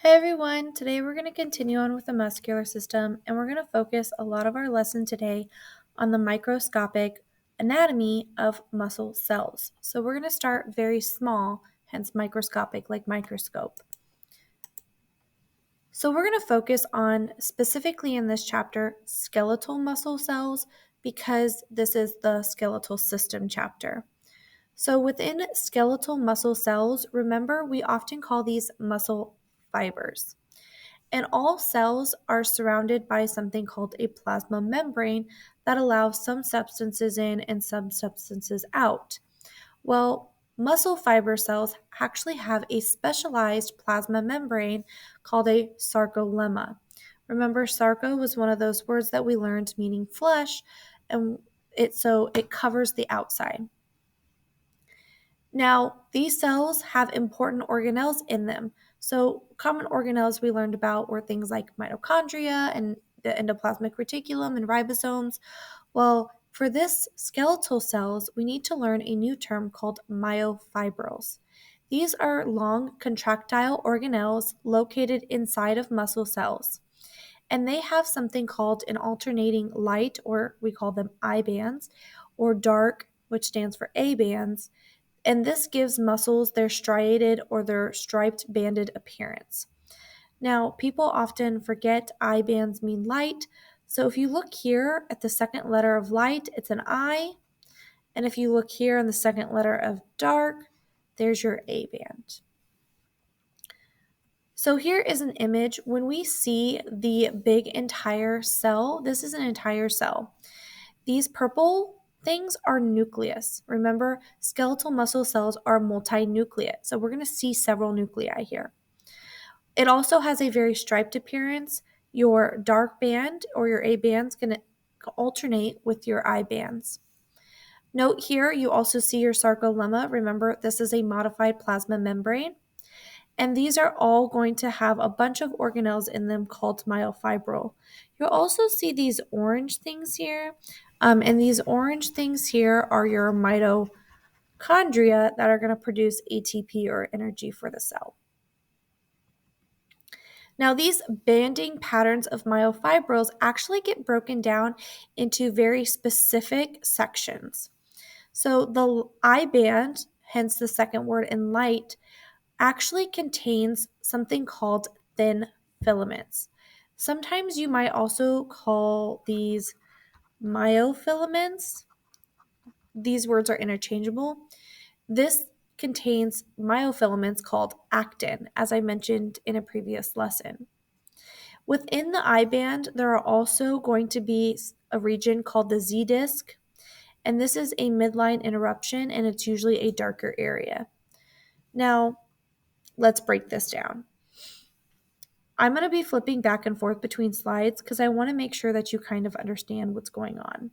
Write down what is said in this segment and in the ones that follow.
Hey everyone, today we're going to continue on with the muscular system and we're going to focus a lot of our lesson today on the microscopic anatomy of muscle cells. So we're going to start very small, hence microscopic, like microscope. So we're going to focus on, specifically in this chapter, skeletal muscle cells because this is the skeletal system chapter. So within skeletal muscle cells, remember we often call these muscle fibers. And all cells are surrounded by something called a plasma membrane that allows some substances in and some substances out. Well, muscle fiber cells actually have a specialized plasma membrane called a sarcolemma. Remember, sarco was one of those words that we learned meaning flesh, and it covers the outside. Now, these cells have important organelles in them. So, common organelles we learned about were things like mitochondria and the endoplasmic reticulum and ribosomes. Well, for this skeletal cells, we need to learn a new term called myofibrils. These are long contractile organelles located inside of muscle cells. And they have something called an alternating light, or we call them I bands, or dark, which stands for A bands, and this gives muscles their striated or their striped banded appearance. Now, people often forget I bands mean light, so if you look here at the second letter of light, it's an I, and if you look here on the second letter of dark, there's your A band. So here is an image. When we see the big entire cell, this is an entire cell. These purple things are nucleus. Remember, skeletal muscle cells are multinucleate, so we're going to see several nuclei here. It also has a very striped appearance. Your dark band or your A band is going to alternate with your I bands. Note here, you also see your sarcolemma. Remember, this is a modified plasma membrane. And these are all going to have a bunch of organelles in them called myofibril. You'll also see these orange things here. And these orange things here are your mitochondria that are going to produce ATP or energy for the cell. Now, these banding patterns of myofibrils actually get broken down into very specific sections. So the I band, hence the second word in light, actually contains something called thin filaments. Sometimes you might also call these myofilaments. These words are interchangeable. This contains myofilaments called actin, as I mentioned in a previous lesson. Within the I band, there are also going to be a region called the Z disc, and this is a midline interruption, and it's usually a darker area. Now, let's break this down. I'm going to be flipping back and forth between slides because I want to make sure that you kind of understand what's going on.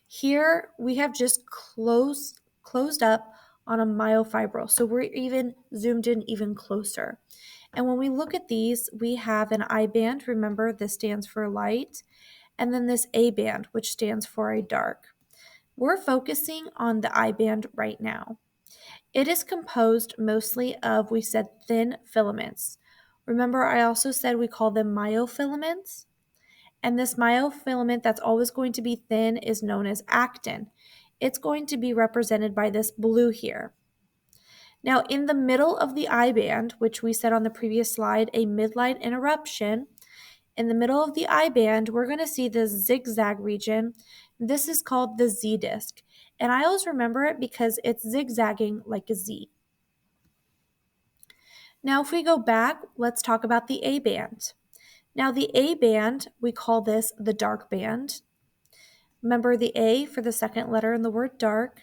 Here, we have just closed up on a myofibril, so we're even zoomed in even closer. And when we look at these, we have an I band. Remember, this stands for light. And then this A band, which stands for a dark. We're focusing on the I band right now. It is composed mostly of, we said, thin filaments. Remember, I also said we call them myofilaments. And this myofilament that's always going to be thin is known as actin. It's going to be represented by this blue here. Now, in the middle of the I band, which we said on the previous slide, a midline interruption, in the middle of the I band, we're going to see this zigzag region. This is called the Z disc. And I always remember it because it's zigzagging like a Z. Now, if we go back, let's talk about the A band. Now, the A band, we call this the dark band. Remember the A for the second letter in the word dark.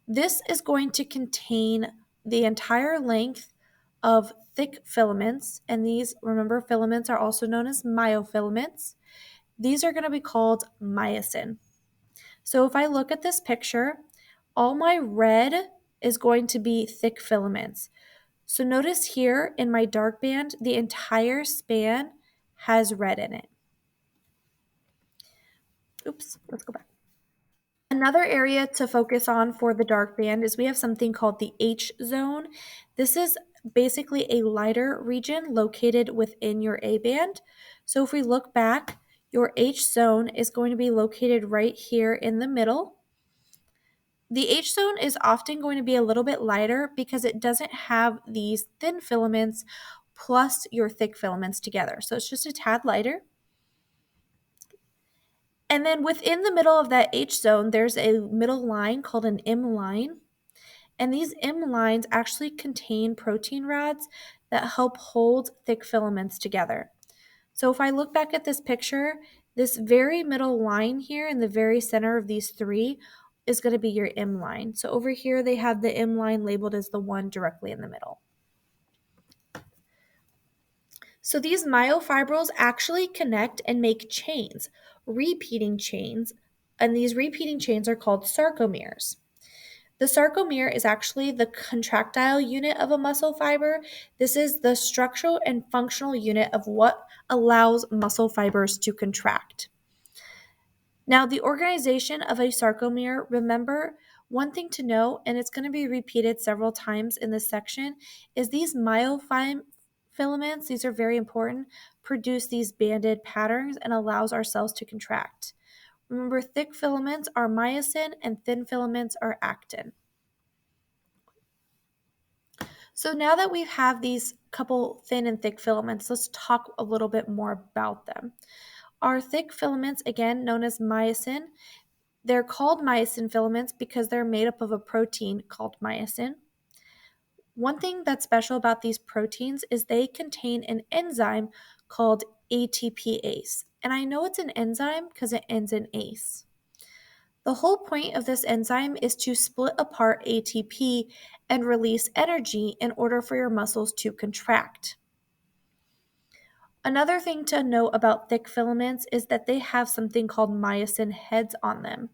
This is going to contain the entire length of thick filaments, and these, remember, filaments are also known as myofilaments. These are going to be called myosin. So if I look at this picture, all my red is going to be thick filaments. So notice here in my dark band, the entire span has red in it. Oops, let's go back. Another area to focus on for the dark band is we have something called the H zone. This is basically a lighter region located within your A band. So if we look back, your H zone is going to be located right here in the middle. The H zone is often going to be a little bit lighter because it doesn't have these thin filaments plus your thick filaments together. So it's just a tad lighter. And then within the middle of that H zone, there's a middle line called an M line. And these M lines actually contain protein rods that help hold thick filaments together. So if I look back at this picture, this very middle line here in the very center of these three is going to be your M line. So over here, they have the M line labeled as the one directly in the middle. So these myofibrils actually connect and make chains, repeating chains, and these repeating chains are called sarcomeres. The sarcomere is actually the contractile unit of a muscle fiber. This is the structural and functional unit of what allows muscle fibers to contract. Now, the organization of a sarcomere, remember, one thing to know, and it's going to be repeated several times in this section, is these myofilaments, these are very important, produce these banded patterns and allows our cells to contract. Remember, thick filaments are myosin and thin filaments are actin. So now that we have these couple thin and thick filaments, let's talk a little bit more about them. Our thick filaments, again known as myosin, they're called myosin filaments because they're made up of a protein called myosin. One thing that's special about these proteins is they contain an enzyme called ATPase. And I know it's an enzyme because it ends in ase. The whole point of this enzyme is to split apart ATP and release energy in order for your muscles to contract. Another thing to know about thick filaments is that they have something called myosin heads on them.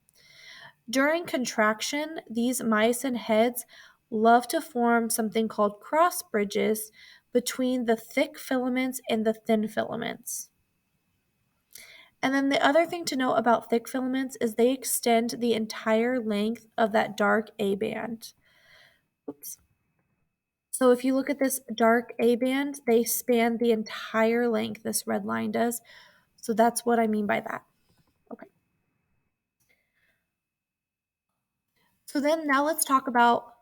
During contraction, these myosin heads love to form something called cross bridges between the thick filaments and the thin filaments. And then the other thing to know about thick filaments is they extend the entire length of that dark A band. Oops. So if you look at this dark A band, they span the entire length, this red line does. So that's what I mean by that. Okay. So then now let's talk about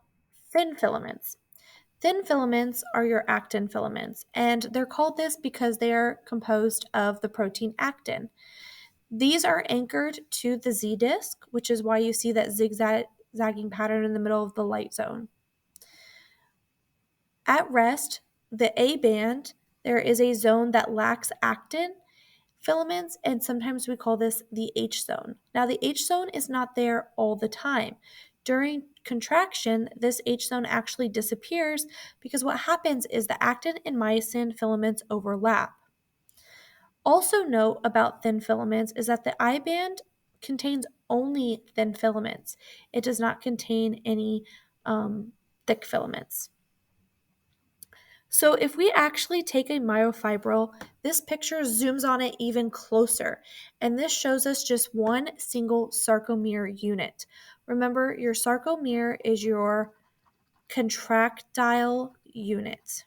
thin filaments. Thin filaments are your actin filaments, and they're called this because they are composed of the protein actin. These are anchored to the Z disc, which is why you see that zigzagging pattern in the middle of the light zone. At rest, the A band, there is a zone that lacks actin filaments, and sometimes we call this the H zone. Now, the H zone is not there all the time. During contraction, this H zone actually disappears because what happens is the actin and myosin filaments overlap. Also note about thin filaments is that the I band contains only thin filaments. It does not contain any thick filaments. So if we actually take a myofibril, this picture zooms on it even closer, and this shows us just one single sarcomere unit. Remember, your sarcomere is your contractile unit.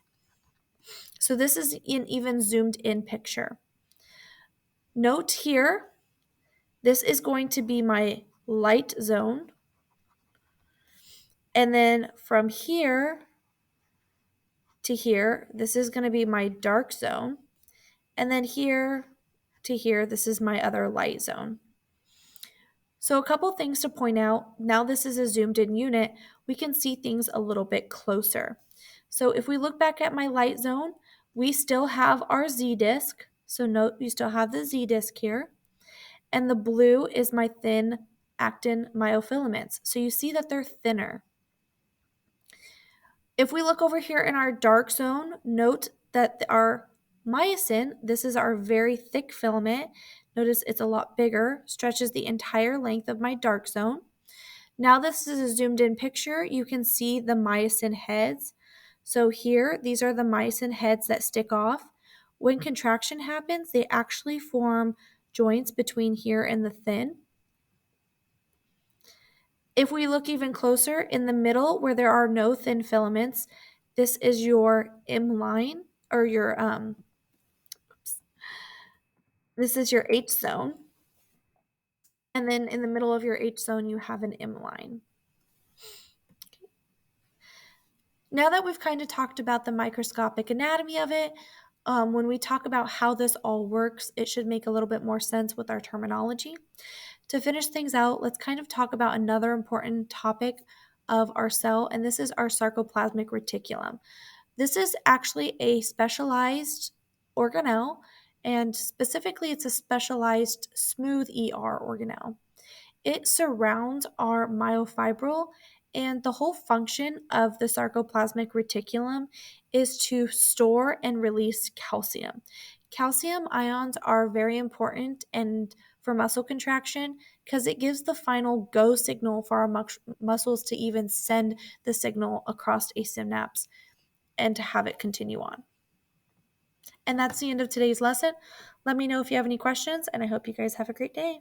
So this is an even zoomed in picture. Note here, this is going to be my light zone. And then from here to here, this is going to be my dark zone. And then here to here, this is my other light zone. So a couple things to point out. Now this is a zoomed in unit. We can see things a little bit closer. So if we look back at my light zone, we still have our Z disc. So note you still have the Z disc here. And the blue is my thin actin myofilaments. So you see that they're thinner. If we look over here in our dark zone, note that our myosin, this is our very thick filament. Notice it's a lot bigger, stretches the entire length of my dark zone. Now this is a zoomed in picture. You can see the myosin heads. So here, these are the myosin heads that stick off. When contraction happens, they actually form joints between here and the thin. If we look even closer, in the middle where there are no thin filaments, This is your M line, or this is your H zone. And then in the middle of your H zone, you have an M line. Now that we've kind of talked about the microscopic anatomy of it, when we talk about how this all works, it should make a little bit more sense with our terminology. To finish things out, let's kind of talk about another important topic of our cell, and this is our sarcoplasmic reticulum. This is actually a specialized organelle, and specifically, it's a specialized smooth ER organelle. It surrounds our myofibril, and the whole function of the sarcoplasmic reticulum is to store and release calcium. Calcium ions are very important and for muscle contraction because it gives the final go signal for our muscles to even send the signal across a synapse and to have it continue on. And that's the end of today's lesson. Let me know if you have any questions, and I hope you guys have a great day.